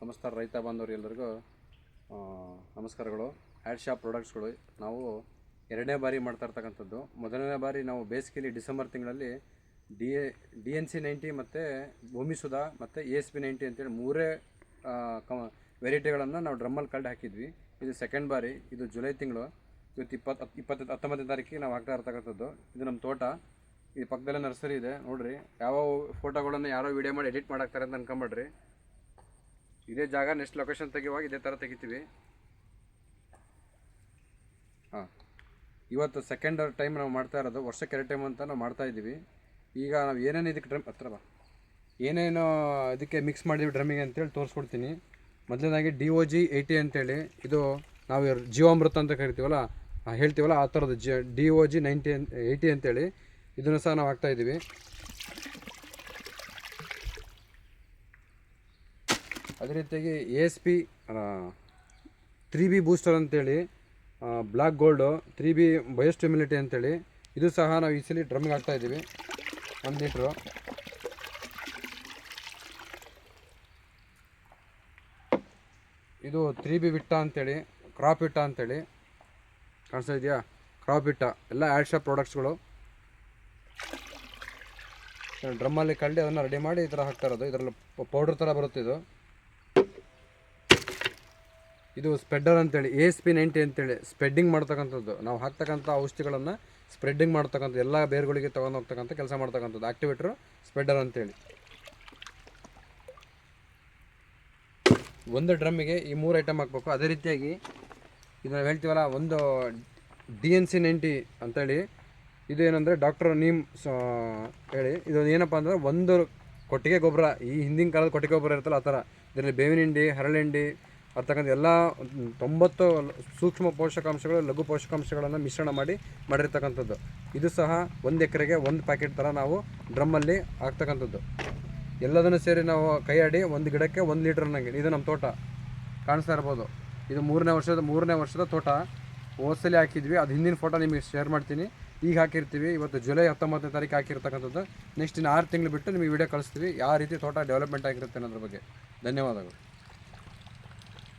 ನಮಸ್ಕಾರ ರೈತ ಬಾಂಧವರಿಗೆಲ್ಲರಿಗೂ ನಮಸ್ಕಾರಗಳು. ಆ್ಯಡ್ ಶಾಪ್ ಪ್ರಾಡಕ್ಟ್ಸ್ಗಳು ನಾವು ಎರಡನೇ ಬಾರಿ ಮಾಡ್ತಾ ಇರ್ತಕ್ಕಂಥದ್ದು. ಮೊದಲನೇ ಬಾರಿ ನಾವು ಬೇಸಿಗೆಯಲ್ಲಿ ಡಿಸೆಂಬರ್ ತಿಂಗಳಲ್ಲಿ DNC 90 ಮತ್ತು ಭೂಮಿಸುಧಾ ಮತ್ತು ASP 90 ಅಂತೇಳಿ ಮೂರೇ ವೆರೈಟಿಗಳನ್ನು ನಾವು ಡ್ರಮ್ಮಲ್ಲಿ ಕಲ್ಡು ಹಾಕಿದ್ವಿ. ಇದು ಸೆಕೆಂಡ್ ಬಾರಿ. ಇದು ಜುಲೈ ತಿಂಗಳು. ಇವತ್ತು 19ನೇ ತಾರೀಕಿಗೆ ನಾವು ಹಾಕ್ತಾ ಇರ್ತಕ್ಕಂಥದ್ದು. ಇದು ನಮ್ಮ ತೋಟ. ಈ ಪಕ್ಕದಲ್ಲೇ ನರ್ಸರಿ ಇದೆ ನೋಡಿರಿ. ಯಾವ ಫೋಟೋಗಳನ್ನು ಯಾರೋ ವೀಡಿಯೋ ಮಾಡಿ ಎಡಿಟ್ ಮಾಡಾಕ್ತಾರೆ ಅಂತ ಅನ್ಕೊಂಬೇಡ್ರಿ. ಇದೇ ಜಾಗ ನೆಕ್ಸ್ಟ್ ಲೊಕೇಶನ್ ತೆಗೆಯುವಾಗ ಇದೇ ಥರ ತೆಗಿತೀವಿ. ಇವತ್ತು ಸೆಕೆಂಡ್ ಟೈಮ್ ನಾವು ಮಾಡ್ತಾ ಇರೋದು. ವರ್ಷಕ್ಕೆ 2 ಟೈಮ್ ಅಂತ ನಾವು ಮಾಡ್ತಾ ಇದ್ದೀವಿ. ಈಗ ನಾವು ಏನೇನು ಇದಕ್ಕೆ ಏನೇನು ಇದಕ್ಕೆ ಮಿಕ್ಸ್ ಮಾಡಿದ್ವಿ ಡ್ರಮ್ಮಿಗೆ ಅಂತೇಳಿ ತೋರಿಸ್ಕೊಡ್ತೀನಿ. ಮೊದಲನೇದಾಗಿ DOG 80 ಅಂತೇಳಿ, ಇದು ನಾವು ಜೀವಾಮೃತ ಅಂತ ಕರಿತೀವಲ್ಲ, ಹೇಳ್ತೀವಲ್ಲ ಆ ಥರದ್ದು DOG 80 ಅಂತೇಳಿ ಇದನ್ನು ಸಹ ನಾವು ಹಾಕ್ತಾಯಿದ್ದೀವಿ. ಅದೇ ರೀತಿಯಾಗಿ ASP 3B ಬೂಸ್ಟರ್ ಅಂತೇಳಿ, ಬ್ಲ್ಯಾಕ್ ಗೋಲ್ಡು 3B ಬಯೋಸ್ಟಿಮ್ಯುಲಿಟಿ ಅಂತೇಳಿ ಇದು ಸಹ ನಾವು ಈ ಸಲ ಡ್ರಮ್ಮಿಗೆ ಹಾಕ್ತಾಯಿದ್ದೀವಿ. 1 ಲೀಟ್ರು. ಇದು 3B ವಿಟ್ಟ ಅಂತೇಳಿ, ಕ್ರಾಪ್ ವಿಟ್ಟ ಅಂತೇಳಿ ಕಾಣಿಸ್ತಾ ಇದೆಯಾ? ಕ್ರಾಪ್ ವಿಟ್ಟ ಎಲ್ಲ ಆ್ಯಡ್ ಶಾಪ್ ಪ್ರಾಡಕ್ಟ್ಸ್ಗಳು. ಡ್ರಮ್ಮಲ್ಲಿ ಕಳ್ಳಿ ಅದನ್ನು ರೆಡಿ ಮಾಡಿ ಈ ಥರ ಹಾಕ್ತಾ ಇರೋದು. ಇದರಲ್ಲಿ ಪೌಡ್ರ್ ಥರ ಬರುತ್ತೆ. ಇದು ಸ್ಪ್ರೆಡ್ಡರ್ ಅಂತೇಳಿ, ASP 90 ಅಂತೇಳಿ ಸ್ಪ್ರೆಡ್ಡಿಂಗ್ ಮಾಡ್ತಕ್ಕಂಥದ್ದು. ನಾವು ಹಾಕ್ತಕ್ಕಂಥ ಔಷಧಿಗಳನ್ನು ಸ್ಪ್ರೆಡ್ಡಿಂಗ್ ಮಾಡ್ತಕ್ಕಂಥದ್ದು, ಎಲ್ಲ ಬೇರುಗಳಿಗೆ ತೊಗೊಂಡು ಹೋಗ್ತಕ್ಕಂಥ ಕೆಲಸ ಮಾಡ್ತಕ್ಕಂಥದ್ದು ಆಕ್ಟಿವೇಟ್ರು ಸ್ಪ್ರೆಡ್ಡರ್ ಅಂತೇಳಿ. ಒಂದು ಡ್ರಮ್ಮಿಗೆ ಈ 3 ಐಟಮ್ ಹಾಕಬೇಕು. ಅದೇ ರೀತಿಯಾಗಿ ಇದು ನಾವು ಹೇಳ್ತೀವಲ್ಲ, ಒಂದು DNC 90 ಅಂತೇಳಿ, ಇದು ಏನಂದರೆ ಡಾಕ್ಟರ್ ನೀಮ್ ಹೇಳಿ, ಇದು ಏನಪ್ಪ ಅಂದರೆ ಒಂದು ಕೊಟ್ಟಿಗೆ ಗೊಬ್ಬರ, ಈ ಹಿಂದಿನ ಕಾಲದ ಕೊಟ್ಟಿಗೆ ಗೊಬ್ಬರ ಇರುತ್ತಲ್ಲ ಆ ಥರ. ಇದರಲ್ಲಿ ಬೇವಿನ ಹಿಂಡಿ, ಹರಳೆಂಡಿ ಅಂತಕ್ಕಂಥ ಎಲ್ಲ 90 ಸೂಕ್ಷ್ಮ ಪೋಷಕಾಂಶಗಳು, ಲಘು ಪೋಷಕಾಂಶಗಳನ್ನು ಮಿಶ್ರಣ ಮಾಡಿರ್ತಕ್ಕಂಥದ್ದು. ಇದು ಸಹ 1 ಎಕರೆಗೆ 1 ಪ್ಯಾಕೆಟ್ ಥರ ನಾವು ಡ್ರಮ್ಮಲ್ಲಿ ಹಾಕ್ತಕ್ಕಂಥದ್ದು. ಎಲ್ಲದನ್ನು ಸೇರಿ ನಾವು ಕೈ ಆಡಿ 1 ಗಿಡಕ್ಕೆ 1 ಲೀಟ್ರ್ ಅನ್ನಂಗೆ. ಇದು ನಮ್ಮ ತೋಟ ಕಾಣಿಸ್ತಾ ಇರ್ಬೋದು. ಇದು ಮೂರನೇ ವರ್ಷದ ತೋಟ. ಹೋದ್ಸಲಿ ಹಾಕಿದ್ವಿ, ಅದು ಹಿಂದಿನ ಫೋಟೋ ನಿಮಗೆ ಶೇರ್ ಮಾಡ್ತೀನಿ. ಈಗ ಹಾಕಿರ್ತೀವಿ. ಇವತ್ತು ಜುಲೈ 19ನೇ ತಾರೀಕು ಹಾಕಿರ್ತಕ್ಕಂಥದ್ದು. ನೆಕ್ಸ್ಟ್ ಇನ್ನು 6 ತಿಂಗಳು ಬಿಟ್ಟು ನಿಮಗೆ ವಿಡಿಯೋ ಕಳಿಸ್ತೀವಿ ಯಾವ ರೀತಿ ತೋಟ ಡೆವಲಪ್ಮೆಂಟ್ ಆಗಿರುತ್ತೆ ಅನ್ನೋದ್ರ ಬಗ್ಗೆ. ಧನ್ಯವಾದಗಳು.